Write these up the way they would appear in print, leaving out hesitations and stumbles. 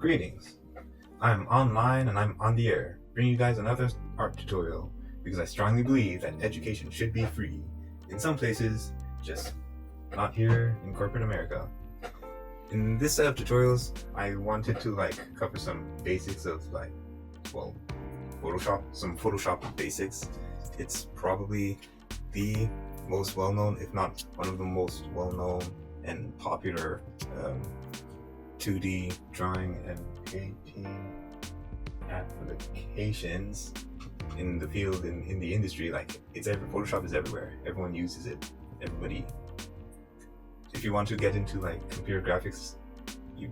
Greetings. I'm online and I'm on the air, bringing you guys another art tutorial because I strongly believe that education should be free. In some places, just not here in corporate America. In this set of tutorials, I wanted to cover some basics of Photoshop, some Photoshop basics. It's probably the most well-known, if not one of the most well-known and popular 2D drawing and painting applications in the field, in the industry. Photoshop is everywhere. Everyone uses it. Everybody. If you want to get into computer graphics, you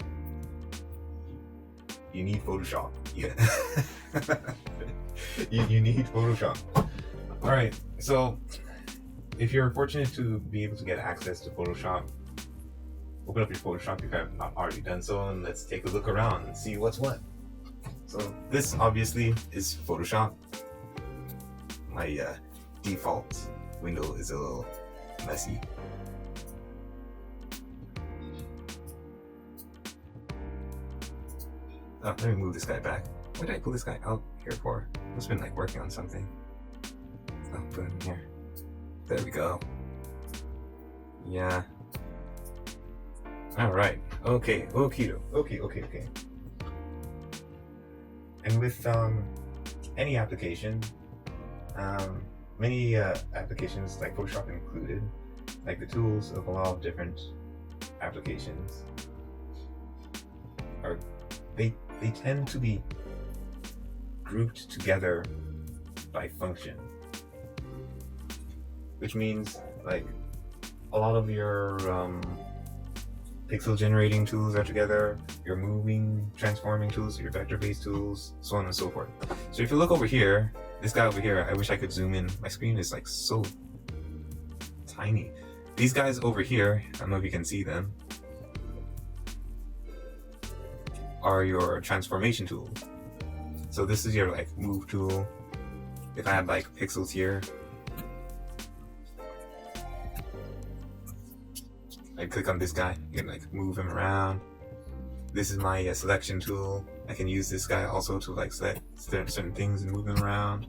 need Photoshop. Yeah. you need Photoshop. All right. So if you're fortunate to be able to get access to Photoshop, open up your Photoshop if you have not already done so, and let's take a look around and see what's what. So this obviously is Photoshop. My default window is a little messy. Oh, let me move this guy back. What did I pull this guy out here for? Must have been working on something. Oh, put him in here. There we go. Yeah. All right. Okay. Okay. And with any application, many applications like Photoshop included, the tools of a lot of different applications they tend to be grouped together by function, which means a lot of your pixel generating tools are together, your moving, transforming tools, your vector-based tools, so on and so forth. So if you look over here, this guy over here, I wish I could zoom in. My screen is so tiny. These guys over here, I don't know if you can see them, are your transformation tools. So this is your move tool. If I had pixels here, I click on this guy, you can move him around. This is my selection tool. I can use this guy also to select certain things and move them around.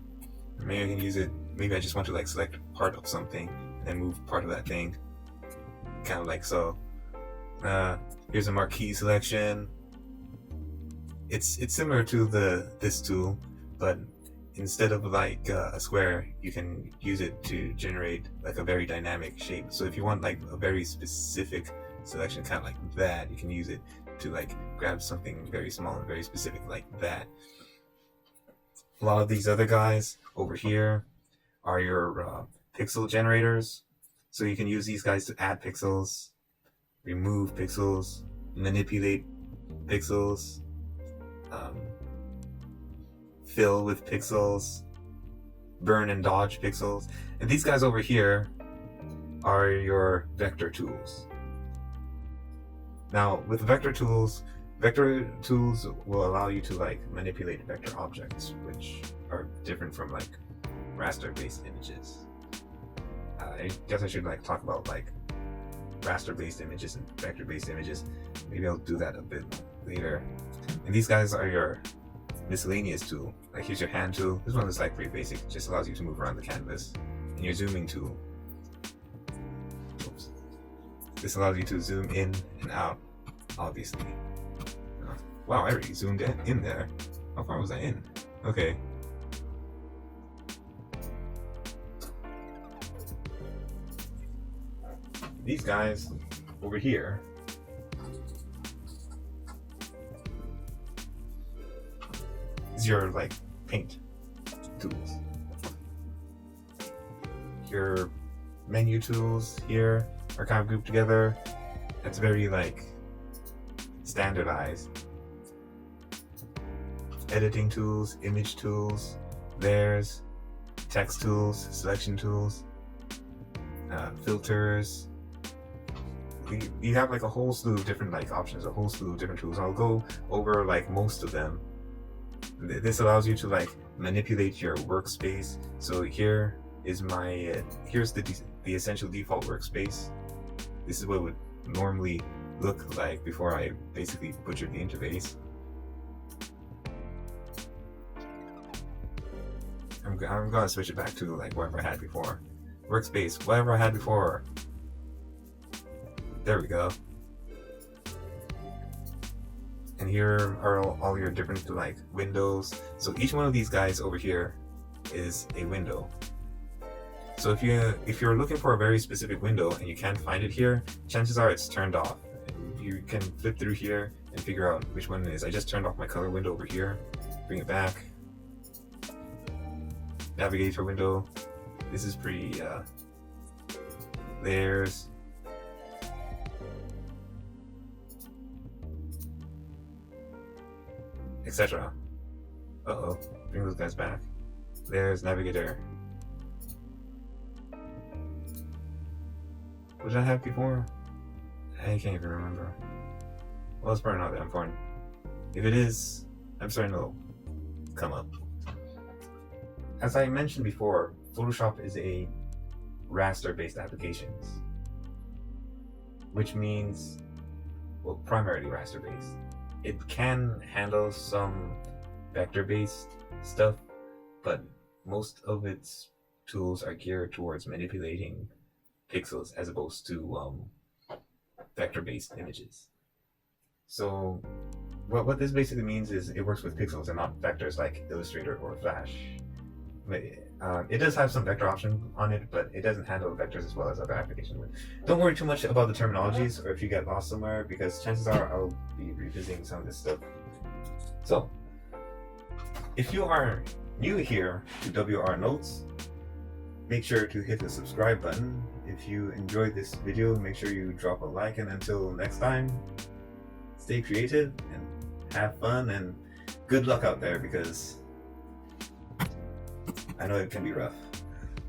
Or maybe I can use it, maybe I just want to select part of something and then move part of that thing. Kind of so. Here's a marquee selection. It's similar to this tool, but instead of a square, you can use it to generate a very dynamic shape. So if you want a very specific selection, kind of like that, you can use it to grab something very small and very specific like that. A lot of these other guys over here are your pixel generators. So you can use these guys to add pixels, remove pixels, manipulate pixels, fill with pixels, burn and dodge pixels. And these guys over here are your vector tools. Now with vector tools will allow you to manipulate vector objects, which are different from raster-based images. I guess I should talk about raster-based images and vector-based images. Maybe I'll do that a bit later. And these guys are your miscellaneous tool. Here's your hand tool. This one is pretty basic. It just allows you to move around the canvas. And your zooming tool. Oops. This allows you to zoom in and out, obviously. Wow, I already zoomed in there. How far was I in? Okay. These guys over here is your paint tools. Your menu tools here are kind of grouped together. It's very standardized. Editing tools, image tools, layers, text tools, selection tools, filters. You have a whole slew of different options, a whole slew of different tools. I'll go over most of them. This allows you to manipulate your workspace. So here is here's the essential default workspace. This is what it would normally look like before I basically butchered the interface. I'm gonna switch it back to like whatever I had before. Workspace, whatever I had before. There we go. And here are all your different like windows. So each one of these guys over here is a window. So if you're looking for a very specific window and you can't find it here, chances are it's turned off. You can flip through here and figure out which one it is. I just turned off my color window over here. Bring it back. Navigator window. This is pretty layers. Etc. Uh-oh. Bring those guys back. There's navigator. What did I have before? I can't even remember. Well, it's probably not that important. If it is, I'm starting to come up. As I mentioned before, Photoshop is a raster-based application, which means, well, primarily raster-based. It can handle some vector-based stuff, but most of its tools are geared towards manipulating pixels as opposed to vector-based images. So what this basically means is it works with pixels and not vectors like Illustrator or Flash. It does have some vector option on it, but it doesn't handle vectors as well as other applications would. Don't worry too much about the terminologies or if you get lost somewhere, because chances are I'll be revisiting some of this stuff. So, if you are new here to WRNotes, make sure to hit the subscribe button. If you enjoyed this video, make sure you drop a like, and until next time, stay creative and have fun and good luck out there, because I know it can be rough.